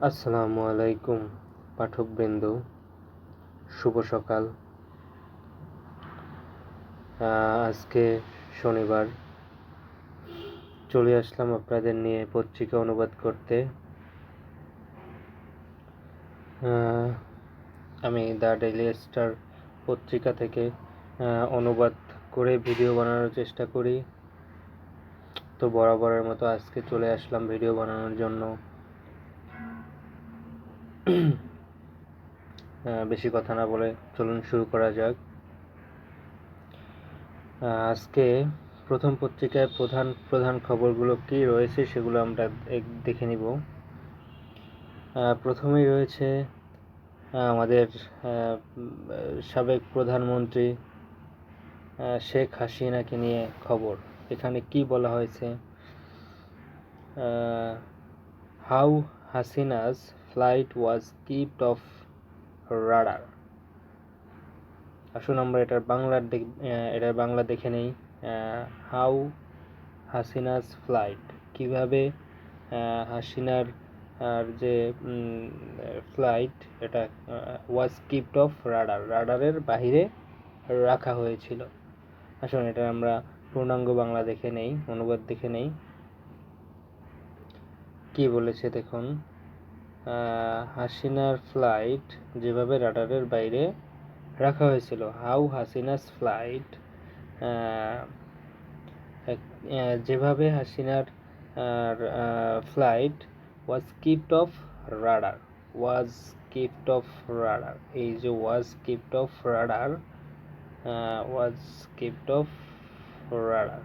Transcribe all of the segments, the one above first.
আসসালামু আলাইকুম পাঠকবৃন্দ, শুভ সকাল। আজকে শনিবার, চলে আসলাম আপনাদের নিয়ে পত্রিকা অনুবাদ করতে। আমি দ্য ডেইলি স্টার পত্রিকা থেকে অনুবাদ করে ভিডিও বানানোর চেষ্টা করি। তো বরাবরের মতো আজকে চলে আসলাম ভিডিও বানানোর জন্য। বেশি কথা না বলে চলুন শুরু করা যাক। আজকে প্রথম পত্রিকায় প্রধান প্রধান খবরগুলো কি রয়েছে সেগুলো আমরা দেখে নিব। প্রথমেই রয়েছে আমাদের সাবেক প্রধানমন্ত্রী শেখ হাসিনাকে নিয়ে খবর। এখানে কি বলা হয়েছে? How Hasina's flight was kept off radar. আসুন আমরা এটার বাংলা দেখে নেই। হাউ হাসিনাস ফ্লাইট, কিভাবে হাসিনার যে ফ্লাইট এটা ওয়াজ কিপড অফ রাডারের বাহিরে রাখা হয়েছিল। আসুন এটা আমরা পূর্ণাঙ্গ বাংলা দেখে নেই, অনুবাদ দেখে নেই। কি বলেছে দেখুন, হাসিনার ফ্লাইট যেভাবে রাডারের বাইরে রাখা হয়েছিল। হাউ হাসিনাস ফ্লাইট, যেভাবে হাসিনার flight was kept off radar. Was kept off radar, এই যে was kept off radar, was kept off radar,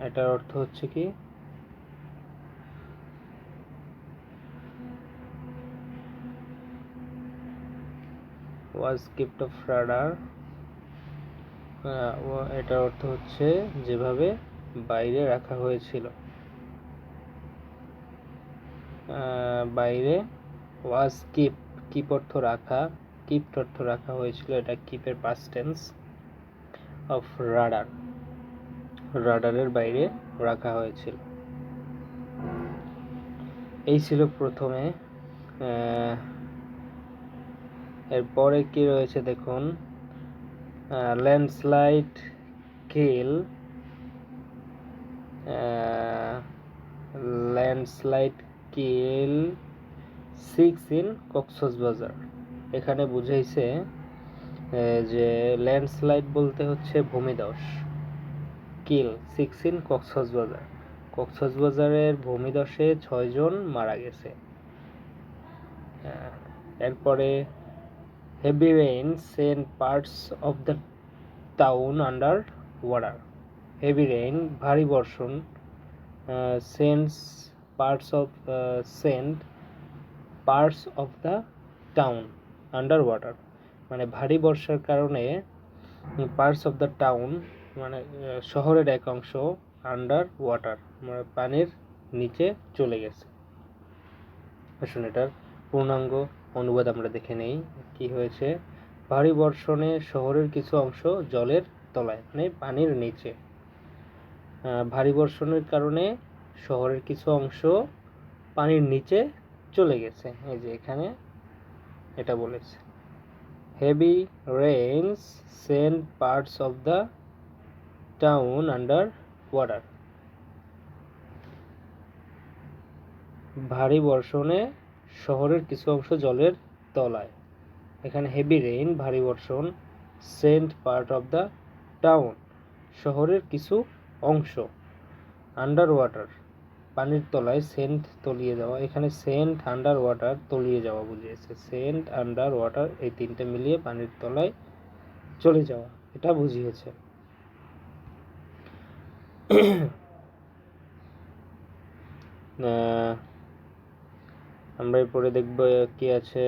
এটার অর্থ হচ্ছে কি? ওয়াজ কিপড অফ রাডার, এটার অর্থ হচ্ছে যেভাবে বাইরে রাখা হয়েছিল। বাইরে ওয়াজ কিপ অর্থ রাখা, কিপড অর্থ রাখা হয়েছিল। এটা কিপের পাস্ট টেন্স অফ রাডার, রাডারের বাইরে রাখা হয়েছিল। এই ছিল প্রথমে। এরপরে কি রয়েছে দেখুন, landslide kill, landslide kill 6 in Cox's Bazar. এখানে বুঝাইছে যে ল্যান্ডস্লাইড বলতে হচ্ছে ভূমিধস। কিল 6 ইন কক্সবাজার, কক্সবাজারের ভূমিধসে 6 জন মারা গেছে। এরপরে heavy rain sent parts of the town under water. Heavy rain ভারী বর্ষণ, sent parts of the town under water, মানে ভারী বর্ষার কারণে পার্টস অফ দ্য টাউন মানে শহরের এক অংশ, আন্ডার ওয়াটার মানে পানির নিচে চলে গেছে। আসুন এটার পূর্ণাঙ্গ অনুবাদ আমরা দেখে নেই। কি হয়েছে? ভারী বর্ষণে শহরের কিছু অংশ জলের তলায়, মানে পানির নিচে। ভারী বর্ষণের কারণে শহরের কিছু অংশ পানির নিচে চলে গেছে। এই যে এখানে এটা বলেছে, heavy rains sent parts of the town under water. ভারী বর্ষণে শহরের কিছু অংশ জলের তলায়। এখানে হেভি রেইন ভারী বর্ষণ, sent part of the town শহরের কিছু অংশ, আন্ডার ওয়াটার পানির তলায়, সেন্ট তলিয়ে যাওয়া। এখানে সেন্ট আন্ডার ওয়াটার তলিয়ে যাওয়া বুঝিয়েছে। সেন্ট আন্ডার ওয়াটার এই তিনটে মিলিয়ে পানির তলায় চলে যাওয়া, এটা বুঝিয়েছে। আমরা এরপরে দেখব কি আছে।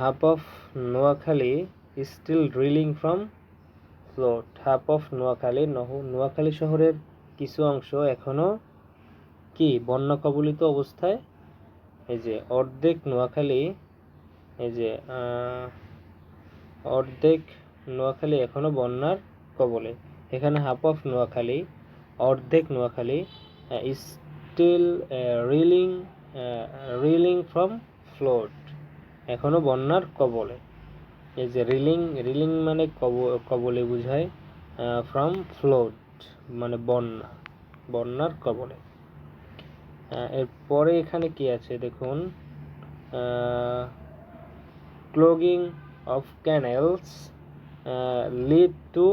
half of Noakhali is still reeling from flood. half of Noakhali, Noakhali শহরের কিছু অংশ এখনো কি বন্যা কবলিত অবস্থায়। এই যে অর্ধেক নোয়াখালী, এই যে অর্ধেক নোয়াখালী এখনো বন্যার কবলে। এখানে হাফ অফ নোয়াখালী, অর্ধেক Noakhali still reeling from flood, এখনো বন্যার কবলে। এই যে রিলিং মানে কবলে বোঝায়, ফ্রম ফ্লোড মানে বন্যার কবলে। এরপরে এখানে কি আছে দেখুন, clogging of canals lead to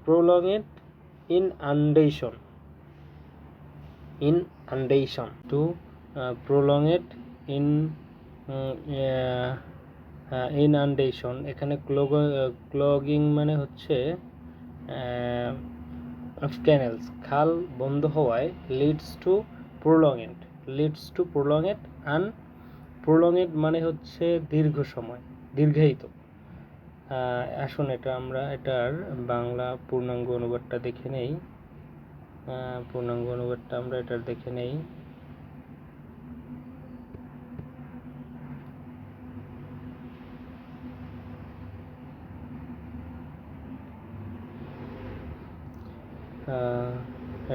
prolonged inundation to prolonged inundation। এখানে ক্লগিং মানে হচ্ছে অফ ক্যানেলস, খাল বন্ধ হওয়ায়, লিডস টু prolonged prolonged মানে হচ্ছে দীর্ঘ সময়, দীর্ঘায়িত। আসুন আমরা এটার বাংলা পূর্ণাঙ্গ অনুবাদটা দেখে নেই। আমরা এটার দেখে নেই।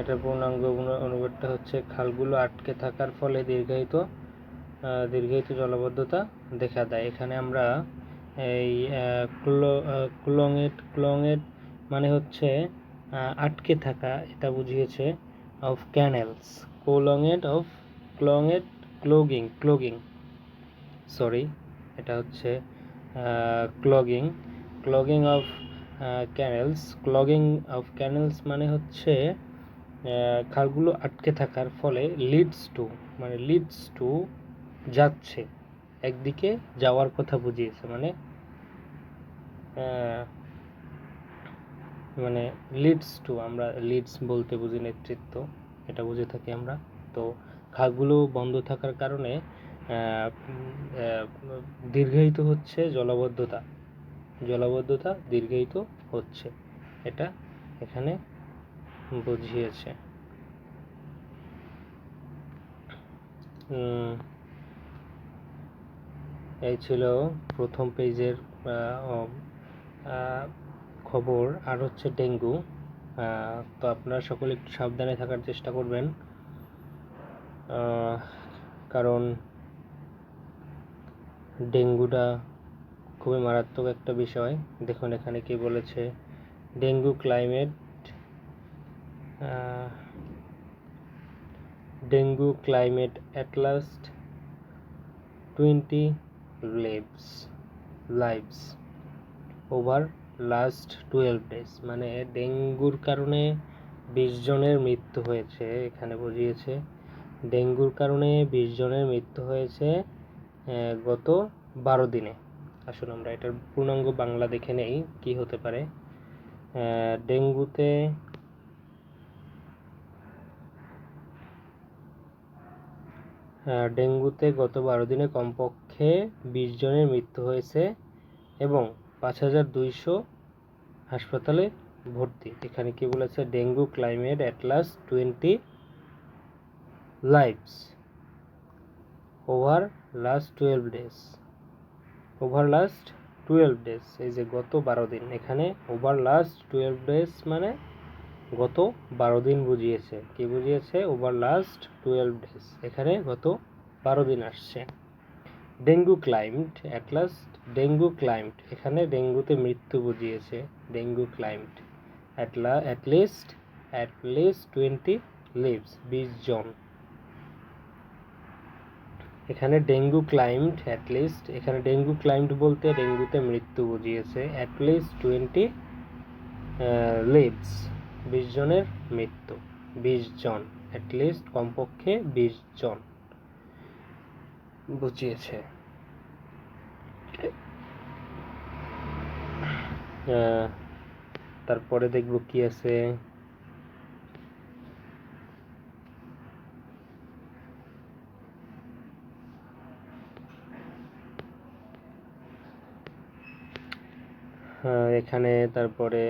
এটার পূর্ণাঙ্গ অনুবাদটা হচ্ছে, খালগুলো আটকে থাকার ফলে দীর্ঘায়িত জলাবদ্ধতা দেখা দেয়। এখানে আমরা এই ক্লঙেট মানে হচ্ছে আটকে থাকা, এটা বুঝিয়েছে। অফ ক্যানেলস, ক্লগিং সরি, এটা হচ্ছে ক্লগিং অফ ক্যানেলস মানে হচ্ছে খালগুলো আটকে থাকার ফলে, লিডস টু যাচ্ছে, একদিকে যাওয়ার কথা বুঝিয়েছে। মানে লিডস টু, আমরা লিডস বলতে বুঝি নেতৃত্ব, এটা বুঝে থাকি আমরা। তো খালগুলো বন্ধ থাকার কারণে দীর্ঘায়িত হচ্ছে জলাবদ্ধতা দীর্ঘায়িত হচ্ছে, এটা এখানে বুঝিয়েছে। এই ছিল প্রথম পেজের খবর। আর হচ্ছে ডেঙ্গু। তো আপনারা সকলে একটু সাবধানে থাকার চেষ্টা করবেন, কারণ ডেঙ্গুটা খুবই মারাত্মক একটা বিষয়। দেখুন এখানে কি বলেছে, dengue climate at last 20 lives over last 12 days। মানে ডেঙ্গুর কারণে 20 জনের মৃত্যু হয়েছে, এখানে বুঝিয়েছে। ডেঙ্গুর কারণে 20 জনের মৃত্যু হয়েছে গত 12 দিনে। আসুন আমরা এটার পূর্ণাঙ্গ বাংলা দেখে নেই কি হতে পারে। ডেঙ্গুতে গত 12 দিনে কমপক্ষে 20 জনের মৃত্যু হয়েছে এবং 5200 হাসপাতালে ভর্তি। এখানে কি বলেছে, dengue climate at last 20 lives over last 12 days। এই যে গত 12 দিন, এখানে over last 12 days মানে গত 12 দিন বুঝিয়েছে। কি বুঝিয়েছে? over last 12 days, এখানে গত 12 দিন আসছে। ডেঙ্গু ক্লাইমেট এখানে ডেঙ্গুতে মৃত্যু বুঝিয়েছে। Dengue climate at least 20 lives, 20 জন। এখানে ডেঙ্গু ক্লাইমেট এখানে ডেঙ্গু ক্লাইমেট বলতে ডেঙ্গুতে মৃত্যু বুঝিয়েছে। at least 20 lives, 20 জনের মৃত্যু, 20 জন, at least কমপক্ষে 20 জন বুঝিয়েছে। তারপরে দেখব কি আছে। এখানে তারপরে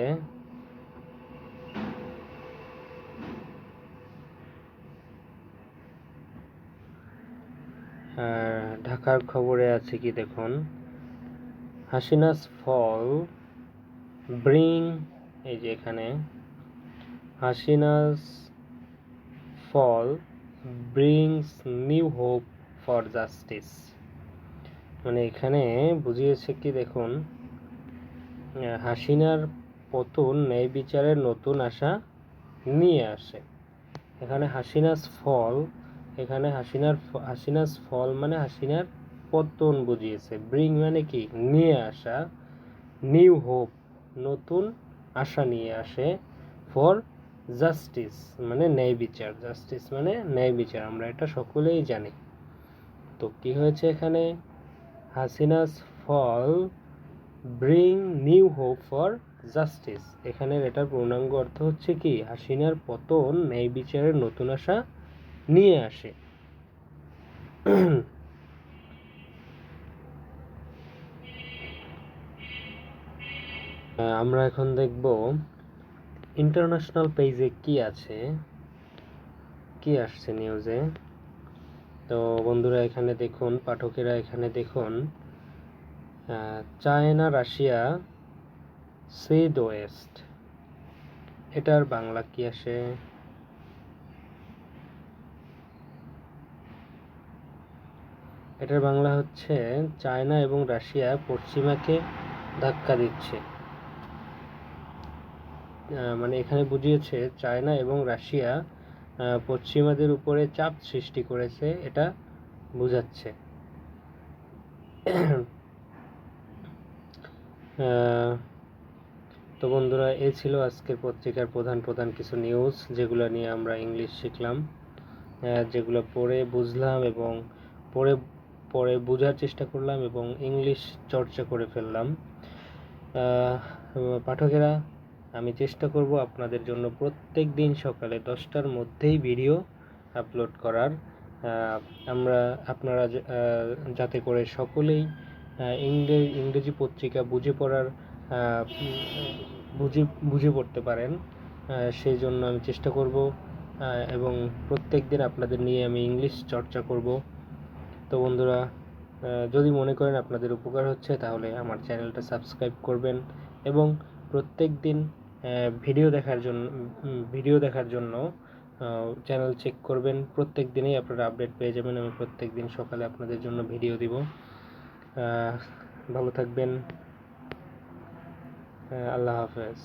ঢাকার খবরে আছে কি দেখুন, হাসিনাস ফল ব্রিং, এই যে এখানে Hasina's fall brings new hope for justice, মানে এখানে বুঝিয়েছে কি দেখুন, হাসিনার পতন ন্যায় বিচারের নতুন আশা নিয়ে আসে। এখানে হাসিনাস ফল, এখানে হাসিনাস ফল মানে হাসিনার পতন বুঝিয়েছে, ব্রিং মানে কি নিয়ে আসা, নিউ হোপ নতুন আশা নিয়ে আসে, ফর জাস্টিস মানে ন্যায় বিচার, জাস্টিস মানে ন্যায় বিচার, আমরা এটা সকলেই জানি। তো কি হয়েছে এখানে, Hasina's fall bring new hope for justice, এখানের এটার পূর্ণাঙ্গ অর্থ হচ্ছে কি, হাসিনার পতন ন্যায় বিচারের নতুন আশা নিয়ে আসে। আমরা এখন দেখব ইন্টারন্যাশনাল পেজে কি আছে, কি আসছে নিউজে। তো বন্ধুরা এখানে দেখুন, পাঠকেরা এখানে দেখুন, চায়না রাশিয়া সিড ওয়েস্ট, এটার বাংলা কি আসে, এটার বাংলা হচ্ছে চায়না এবং রাশিয়া পশ্চিমাকে ধাক্কা দিচ্ছে। মানে এখানে বুঝিয়েছে চায়না এবং রাশিয়া পশ্চিমাদের উপরে চাপ সৃষ্টি করেছে, এটা বোঝাচ্ছে। তো বন্ধুরা এই ছিল আজকের পত্রিকার প্রধান প্রধান কিছু নিউজ, যেগুলো নিয়ে আমরা ইংলিশ শিখলাম, যেগুলো পড়ে বুঝলাম এবং পড়ে পড়ে বোঝার চেষ্টা করলাম এবং ইংলিশ চর্চা করে ফেললাম। পাঠকেরা, আমি চেষ্টা করব আপনাদের জন্য প্রত্যেক দিন সকালে 10টার মধ্যেই ভিডিও আপলোড করার, আপনারা যাতে করে সকলেই ইংরেজি পত্রিকা বুঝে পড়তে পারেন, সেই জন্য আমি চেষ্টা করব, এবং প্রত্যেক দিন আপনাদের নিয়ে আমি ইংলিশ চর্চা করব। তো বন্ধুরা, যদি মনে করেন আপনাদের উপকার হচ্ছে তাহলে আমার চ্যানেলটা সাবস্ক্রাইব করবেন এবং প্রত্যেক দিন ভিডিও দেখার জন্য চ্যানেল চেক করবেন। প্রত্যেক দিনই আপনারা আপডেট পেয়ে যাবেন, আমি প্রত্যেক দিন সকালে আপনাদের জন্য ভিডিও দিব। ভালো থাকবেন, আল্লাহ হাফেজ।